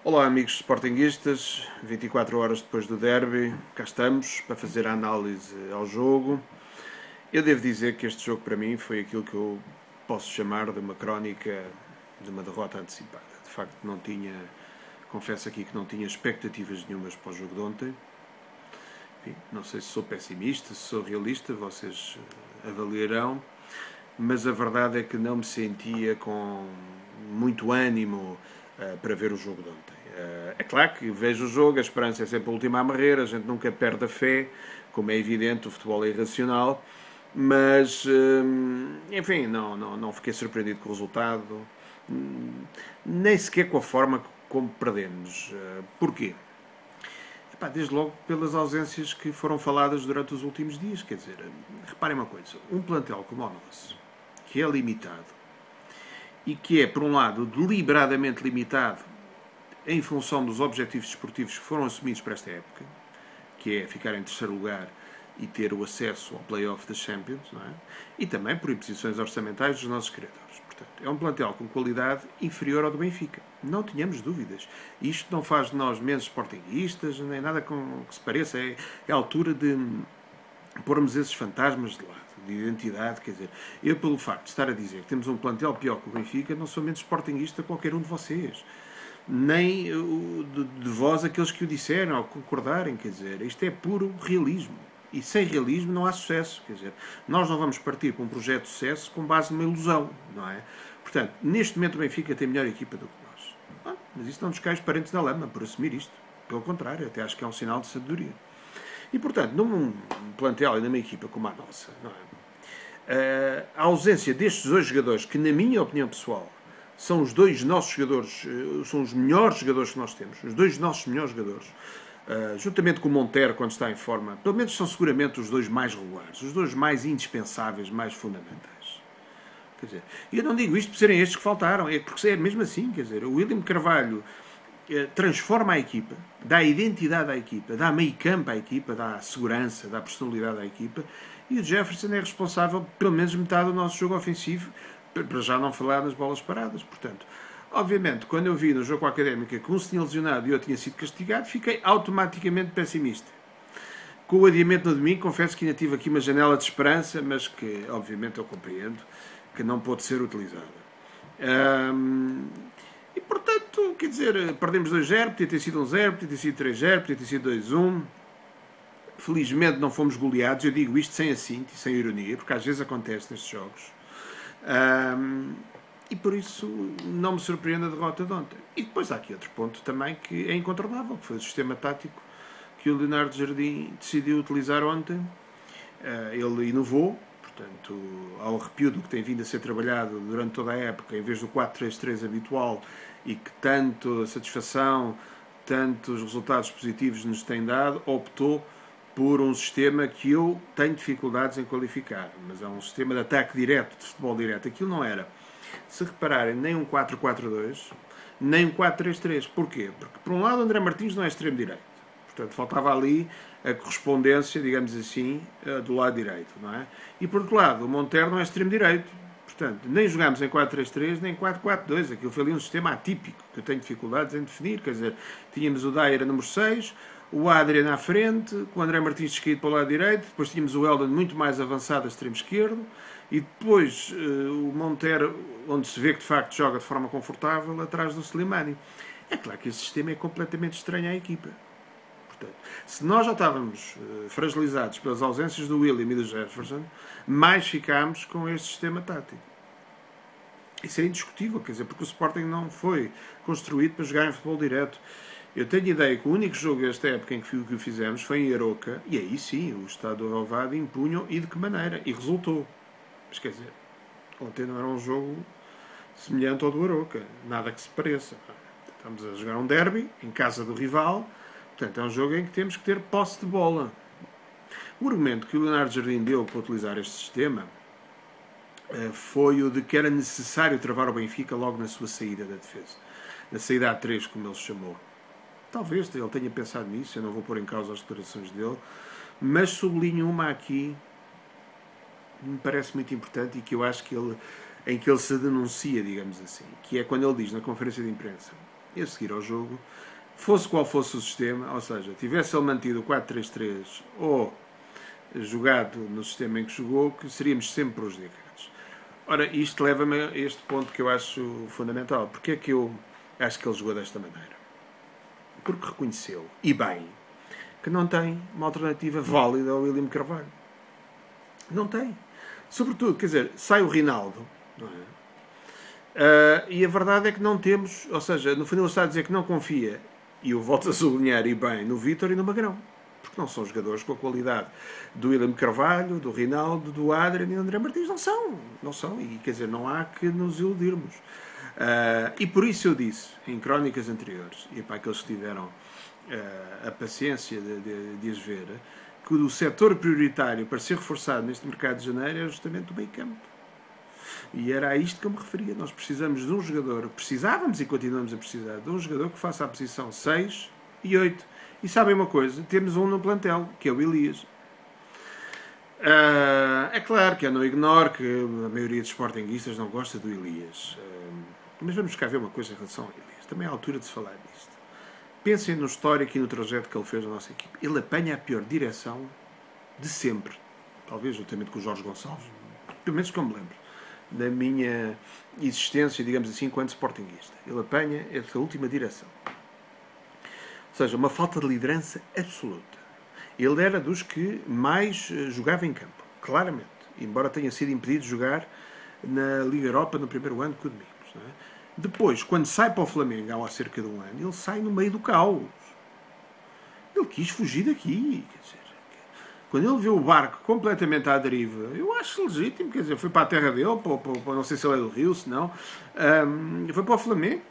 Olá amigos sportinguistas, 24 horas depois do derby, cá estamos para fazer a análise ao jogo. Eu devo dizer que este jogo para mim foi aquilo que eu posso chamar de uma crónica de uma derrota antecipada. De facto confesso aqui que não tinha expectativas nenhumas para o jogo de ontem. Enfim, não sei se sou pessimista, se sou realista, vocês avaliarão, mas a verdade é que não me sentia com muito ânimo para ver o jogo de ontem. É claro que vejo o jogo, a esperança é sempre a última a morrer, a gente nunca perde a fé, como é evidente, o futebol é irracional, mas, enfim, não fiquei surpreendido com o resultado, nem sequer com a forma como perdemos. Porquê? Desde logo pelas ausências que foram faladas durante os últimos dias. Quer dizer, reparem uma coisa, um plantel como o nosso, que é limitado, e que é, por um lado, deliberadamente limitado em função dos objetivos desportivos que foram assumidos para esta época, que é ficar em terceiro lugar e ter o acesso ao play-off das Champions, não é? E também por imposições orçamentais dos nossos credores. Portanto, é um plantel com qualidade inferior ao do Benfica. Não tínhamos dúvidas. Isto não faz de nós menos sportinguistas, nem nada com que se pareça. É a altura de pormos esses fantasmas de lado, de identidade. Quer dizer, eu, pelo facto de estar a dizer que temos um plantel pior que o Benfica, não sou menos sportinguista qualquer um de vocês. Nem de vós aqueles que o disseram, ao concordarem. Quer dizer, isto é puro realismo. E sem realismo não há sucesso. Quer dizer, nós não vamos partir para um projeto de sucesso com base numa ilusão, não é? Portanto, neste momento o Benfica tem melhor equipa do que nós. Mas isso não nos cai os parentes da lama por assumir isto. Pelo contrário, até acho que é um sinal de sabedoria. E, portanto, num plantel e numa equipa como a nossa, não é? A ausência destes dois jogadores, que na minha opinião pessoal, são os dois nossos jogadores, são os melhores jogadores que nós temos, os dois nossos melhores jogadores, juntamente com o Montero, quando está em forma, pelo menos são seguramente os dois mais regulares, os dois mais indispensáveis, mais fundamentais. Quer dizer, eu não digo isto por serem estes que faltaram, é porque é mesmo assim. Quer dizer, o William Carvalho transforma a equipa, dá identidade à equipa, dá meio campo à equipa, dá segurança, dá personalidade à equipa, e o Jefferson é responsável pelo menos metade do nosso jogo ofensivo, para já não falar nas bolas paradas. Portanto, obviamente, quando eu vi no jogo com a Académica que um se tinha lesionado e eu tinha sido castigado, fiquei automaticamente pessimista. Com o adiamento no domingo, confesso que ainda tive aqui uma janela de esperança, mas que, obviamente, eu compreendo que não pôde ser utilizada. E, portanto, quer dizer, perdemos 2-0, podia ter sido 1-0, podia ter sido 3-0, podia ter sido 2-1. Felizmente não fomos goleados. Eu digo isto sem assinto e sem ironia, porque às vezes acontece nestes jogos. E por isso não me surpreende a derrota de ontem. E depois há aqui outro ponto também que é incontornável, que foi o sistema tático que o Leonardo Jardim decidiu utilizar ontem. Ele inovou, portanto, ao arrepio do que tem vindo a ser trabalhado durante toda a época, em vez do 4-3-3 habitual, e que tanto a satisfação, tanto os resultados positivos nos têm dado, optou por um sistema que eu tenho dificuldades em qualificar, mas é um sistema de ataque direto, de futebol direto. Aquilo não era, se repararem, nem um 4-4-2, nem um 4-3-3. Porquê? Porque, por um lado, André Martins não é extremo-direito. Portanto, faltava ali a correspondência, digamos assim, do lado direito, não é? E, por outro lado, o Montero não é extremo-direito. Portanto, nem jogámos em 4-3-3, nem em 4-4-2. Aquilo foi ali um sistema atípico, que eu tenho dificuldades em definir. Quer dizer, tínhamos o Daira número 6, o Adrian à frente, com o André Martins descaído para o lado direito, depois tínhamos o Eldon muito mais avançado a extremo esquerdo, e depois o Montero, onde se vê que de facto joga de forma confortável, atrás do Slimani. É claro que esse sistema é completamente estranho à equipa. Portanto, se nós já estávamos fragilizados pelas ausências do William e do Jefferson, mais ficámos com este sistema tático. Isso é indiscutível, quer dizer, porque o Sporting não foi construído para jogar em futebol direto. Eu tenho ideia que o único jogo desta época em que o fizemos foi em Aroca, e aí sim, o Estado do Relvado impunham, e de que maneira, e resultou. Mas quer dizer, ontem não era um jogo semelhante ao do Aroca, nada que se pareça. Estamos a jogar um derby, em casa do rival, portanto é um jogo em que temos que ter posse de bola. O argumento que o Leonardo Jardim deu para utilizar este sistema foi o de que era necessário travar o Benfica logo na sua saída da defesa. Na saída A3, como ele chamou. Talvez ele tenha pensado nisso, eu não vou pôr em causa as declarações dele, mas sublinho uma aqui que me parece muito importante e que eu acho que em que ele se denuncia, digamos assim, que é quando ele diz na conferência de imprensa: a seguir ao jogo, fosse qual fosse o sistema, ou seja, tivesse ele mantido o 4-3-3 ou jogado no sistema em que jogou, que seríamos sempre prejudicados. Ora, isto leva-me a este ponto que eu acho fundamental. Porque é que eu acho que ele jogou desta maneira? Porque reconheceu, e bem, que não tem uma alternativa válida ao William Carvalho. Não tem. Sobretudo, quer dizer, sai o Rinaldo, não é? E a verdade é que não temos, ou seja, no fundo ele está a dizer que não confia, e eu volto a sublinhar, e bem, no Vítor e no Magrão. Porque não são jogadores com a qualidade do William Carvalho, do Rinaldo, do Adrian e do André Martins. Não são. Não são. E, quer dizer, não há que nos iludirmos. E por isso eu disse, em crónicas anteriores, e para aqueles que tiveram a paciência de as ver, que o setor prioritário para ser reforçado neste mercado de janeiro é justamente o meio-campo. E era a isto que eu me referia. Nós precisamos de um jogador, precisávamos e continuamos a precisar de um jogador que faça a posição 6 e 8. E sabem uma coisa? Temos um no plantel, que é o Elias. É claro que eu não ignoro que a maioria dos sportinguistas não gosta do Elias. Mas vamos cá ver uma coisa em relação ao Elias. Também é a altura de se falar disto. Pensem no histórico e no trajeto que ele fez na nossa equipe. Ele apanha a pior direção de sempre. Talvez juntamente com o Jorge Gonçalves. Pelo menos que eu me lembro. Da minha existência, digamos assim, enquanto sportinguista. Ele apanha essa última direção. Ou seja, uma falta de liderança absoluta. Ele era dos que mais jogava em campo. Claramente. Embora tenha sido impedido de jogar na Liga Europa no primeiro ano que o Domingos. Não é? Depois, quando sai para o Flamengo há cerca de um ano, ele sai no meio do caos. Ele quis fugir daqui. Quer dizer, quando ele vê o barco completamente à deriva, eu acho legítimo, quer dizer, foi para a terra dele, para não sei se ele é do Rio, se não, foi para o Flamengo,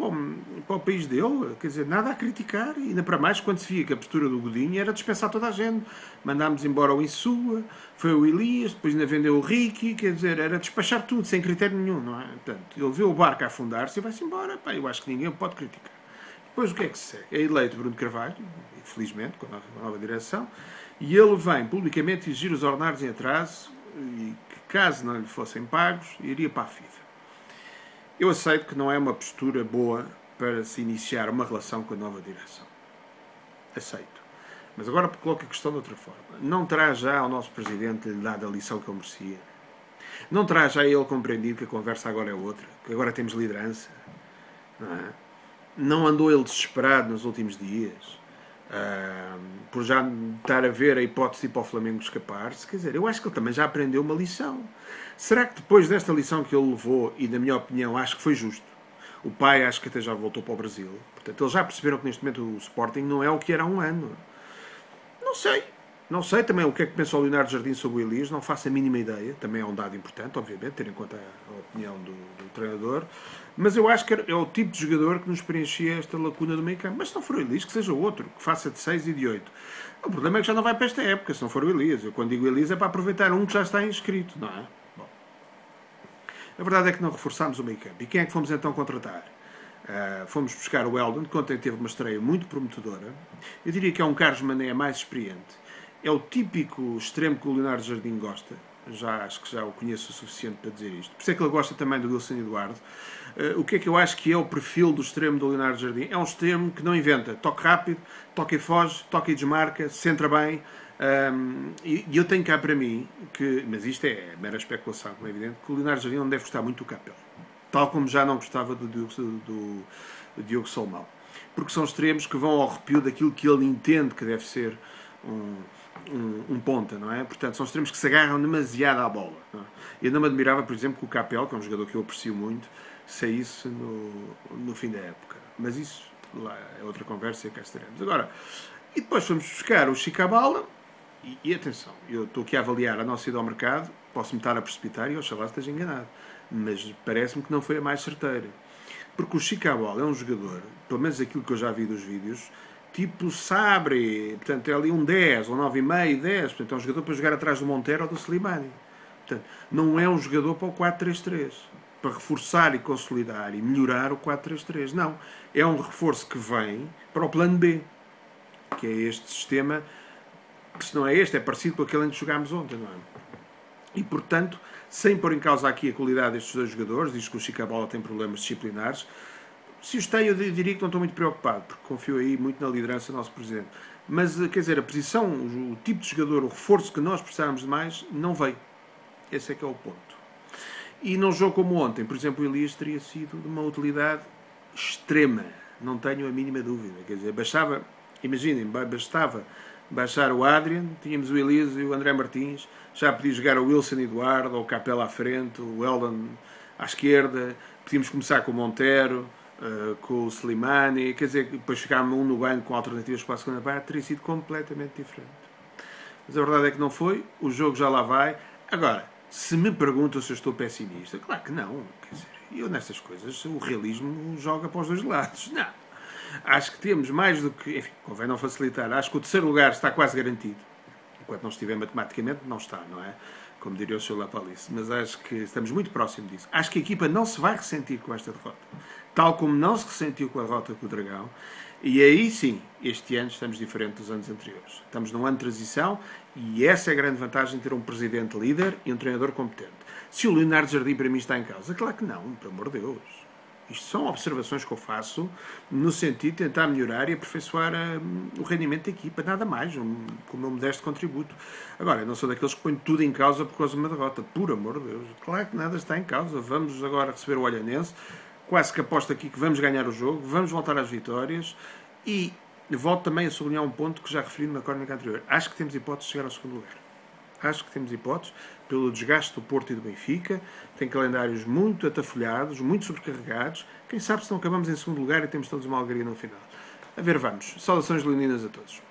para o país dele, quer dizer, nada a criticar, e ainda para mais quando se via que a postura do Godinho era dispensar toda a gente. Mandámos embora o Insua, foi o Elias, depois ainda vendeu o Ricky, quer dizer, era despachar tudo, sem critério nenhum, não é? Portanto, ele vê o barco a afundar-se e vai-se embora, pá, eu acho que ninguém pode criticar. Depois o que é que se segue? É eleito Bruno Carvalho, infelizmente, com a nova direção, e ele vem publicamente exigir os ordenados em atraso e que, caso não lhe fossem pagos, iria para a FIFA. Eu aceito que não é uma postura boa para se iniciar uma relação com a nova direção. Aceito. Mas agora coloco a questão de outra forma. Não terá já ao nosso Presidente lhe dado a lição que ele merecia? Não terá já ele compreendido que a conversa agora é outra? Que agora temos liderança? Não é? Não andou ele desesperado nos últimos dias? Por já estar a ver a hipótese de ir para o Flamengo escapar-se? Quer dizer, eu acho que ele também já aprendeu uma lição. Será que depois desta lição que ele levou, e na minha opinião acho que foi justo, o pai acho que até já voltou para o Brasil, portanto eles já perceberam que neste momento o Sporting não é o que era há um ano. Não sei também o que é que pensa o Leonardo Jardim sobre o Elias, não faço a mínima ideia, também é um dado importante, obviamente, ter em conta a opinião do treinador, mas eu acho que é o tipo de jogador que nos preenchia esta lacuna do meio campo. Mas se não for o Elias, que seja outro, que faça de 6 e de 8. O problema é que já não vai para esta época, se não for o Elias. Eu quando digo Elias é para aproveitar um que já está inscrito, não é? Bom, a verdade é que não reforçámos o meio campo. E quem é que fomos então contratar? Fomos buscar o Eldon, que ontem teve uma estreia muito prometedora. Eu diria que é um Carlos Mané mais experiente. É o típico extremo que o Leonardo Jardim gosta. Acho que já o conheço o suficiente para dizer isto. Por isso é que ele gosta também do Wilson Eduardo. O que é que eu acho que é o perfil do extremo do Leonardo Jardim? É um extremo que não inventa. Toque rápido, toque e foge, toque e desmarca, centra bem. E eu tenho cá para mim, mas isto é mera especulação, como é evidente, que o Leonardo Jardim não deve gostar muito do Capel. Tal como já não gostava do Diogo Salmão. Porque são extremos que vão ao arrepio daquilo que ele entende que deve ser um ponta, não é? Portanto, são extremos que se agarram demasiado à bola. Não é? Eu não me admirava, por exemplo, que o Capel, que é um jogador que eu aprecio muito, saísse no fim da época. Mas isso lá é outra conversa e cá estaremos. Agora, e depois fomos buscar o Chicabala e atenção, eu estou aqui a avaliar a nossa ida ao mercado, posso-me estar a precipitar e oxalá esteja enganado. Mas parece-me que não foi a mais certeira. Porque o Chicabala é um jogador, pelo menos aquilo que eu já vi dos vídeos, tipo Sabre, portanto é ali um 10, ou 9,5, 10, portanto é um jogador para jogar atrás do Monteiro ou do Slimani. Portanto, não é um jogador para o 4-3-3, para reforçar e consolidar e melhorar o 4-3-3, não. É um reforço que vem para o plano B, que é este sistema, que se não é este, é parecido com aquele em que jogámos ontem, não é? E, portanto, sem pôr em causa aqui a qualidade destes dois jogadores, diz que o Chicabala tem problemas disciplinares, Se os tem, eu diria que não estou muito preocupado, porque confio aí muito na liderança do nosso Presidente. Mas, quer dizer, a posição, o tipo de jogador, o reforço que nós precisávamos de mais, não veio. Esse é que é o ponto. E num jogo como ontem, por exemplo, o Elias teria sido de uma utilidade extrema. Não tenho a mínima dúvida. Quer dizer, bastava, imaginem, bastava baixar o Adrian, tínhamos o Elias e o André Martins, já podia jogar o Wilson Eduardo, ou o Capela à frente, o Eldon à esquerda, podíamos começar com o Montero, com o Slimani, quer dizer, depois ficámos um no banco com alternativas para a segunda parte, teria sido completamente diferente. Mas a verdade é que não foi, o jogo já lá vai. Agora, se me perguntam se eu estou pessimista, claro que não, quer dizer, eu nessas coisas, o realismo joga para os dois lados, não. Acho que temos mais do que, enfim, convém não facilitar, acho que o terceiro lugar está quase garantido, enquanto não estiver matematicamente, não está, não é? Como diria o Sr. Lapalice, mas acho que estamos muito próximos disso. Acho que a equipa não se vai ressentir com esta derrota, tal como não se ressentiu com a derrota com o Dragão, e aí sim, este ano estamos diferentes dos anos anteriores. Estamos num ano de transição e essa é a grande vantagem de ter um presidente líder e um treinador competente. Se o Leonardo Jardim para mim está em causa, claro que não, pelo amor de Deus. Isto são observações que eu faço no sentido de tentar melhorar e aperfeiçoar o rendimento da equipa, nada mais, com o meu modesto contributo. Agora, eu não sou daqueles que põem tudo em causa por causa de uma derrota, por amor de Deus. Claro que nada está em causa. Vamos agora receber o Olhanense, quase que aposto aqui que vamos ganhar o jogo, vamos voltar às vitórias e volto também a sublinhar um ponto que já referi na crónica anterior. Acho que temos hipótese de chegar ao segundo lugar. Acho que temos hipóteses, pelo desgaste do Porto e do Benfica, tem calendários muito atafolhados, muito sobrecarregados. Quem sabe se não acabamos em segundo lugar e temos todos uma alegria no final. A ver, vamos. Saudações leoninas a todos.